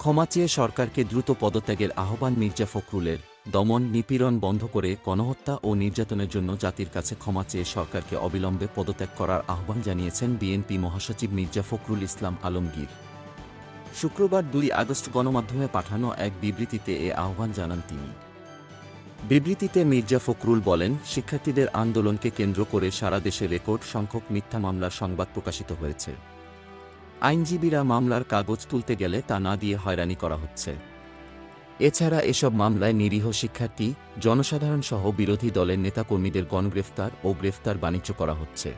ক্ষমা চেয়ে সরকারকে দ্রুত পদত্যাগের আহ্বান মির্জা ফখরুলের। দমন নিপীড়ন বন্ধ করে গণহত্যা ও নির্যাতনের জন্য জাতির কাছে ক্ষমা চেয়ে সরকারকে অবিলম্বে পদত্যাগ করার আহ্বান জানিয়েছেন বিএনপি মহাসচিব মির্জা ফখরুল ইসলাম আলমগীর। শুক্রবার ২ আগস্ট গণমাধ্যমে পাঠানো এক বিবৃতিতে এ আহ্বান জানান তিনি। বিবৃতিতে মির্জা ফখরুল বলেন, শিক্ষার্থীদের আন্দোলনকে কেন্দ্র করে সারা দেশে রেকর্ড সংখ্যক মিথ্যা মামলার সংবাদ প্রকাশিত হয়েছে। আইনজীবীরা মামলার কাগজ তুলতে গেলে তা না দিয়ে হয়রানি করা হচ্ছে। এছাড়া এসব মামলায় নিরীহ শিক্ষার্থী, জনসাধারণসহ বিরোধী দলের নেতাকর্মীদের গণগ্রেফতার ও গ্রেফতার বাণিজ্য করা হচ্ছে।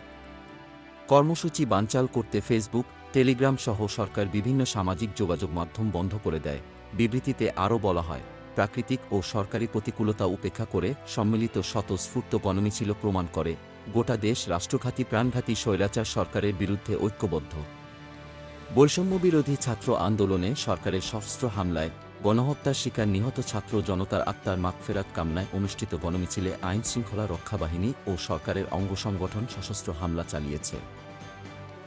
কর্মসূচি বানচাল করতে ফেসবুক, টেলিগ্রাম সহ সরকার বিভিন্ন সামাজিক যোগাযোগ মাধ্যম বন্ধ করে দেয়। বিবৃতিতে আরও বলা হয়, প্রাকৃতিক ও সরকারি প্রতিকূলতা উপেক্ষা করে সম্মিলিত স্বতঃস্ফূর্ত গণমিছিল প্রমাণ করে গোটা দেশ রাষ্ট্রঘাতী প্রাণঘাতী স্বৈরাচার সরকারের বিরুদ্ধে ঐক্যবদ্ধ। বৈষম্যবিরোধী ছাত্র আন্দোলনে সরকারের সশস্ত্র হামলায় গণহত্যার শিকার নিহত ছাত্র জনতার আত্মার মাগফেরাত কামনায় অনুষ্ঠিত গণমিছিলে আইনশৃঙ্খলা রক্ষা বাহিনী ও সরকারের অঙ্গসংগঠন সশস্ত্র হামলা চালিয়েছে।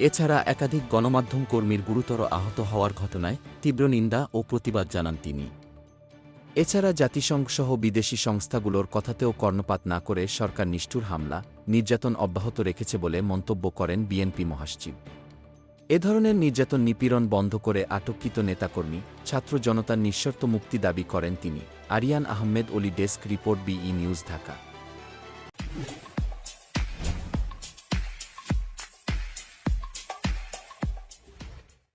এছাড়া একাধিক গণমাধ্যম কর্মীর গুরুতর আহত হওয়ার ঘটনায় তীব্র নিন্দা ও প্রতিবাদ জানান তিনি। এছাড়া জাতিসংঘসহ বিদেশি সংস্থাগুলোর কথাতেও কর্ণপাত না করে সরকার নিষ্ঠুর হামলা, নির্যাতন অব্যাহত রেখেছে বলে মন্তব্য করেন বিএনপি মহাসচিব। এ ধরনের নির্যাতন নিপীড়ন বন্ধ করে আটককৃত নেতাকর্মী, ছাত্র জনতার নিঃশর্ত মুক্তি দাবি করেন তিনি। Aryan Ahmed Oli, desk report, B E news, Dhaka.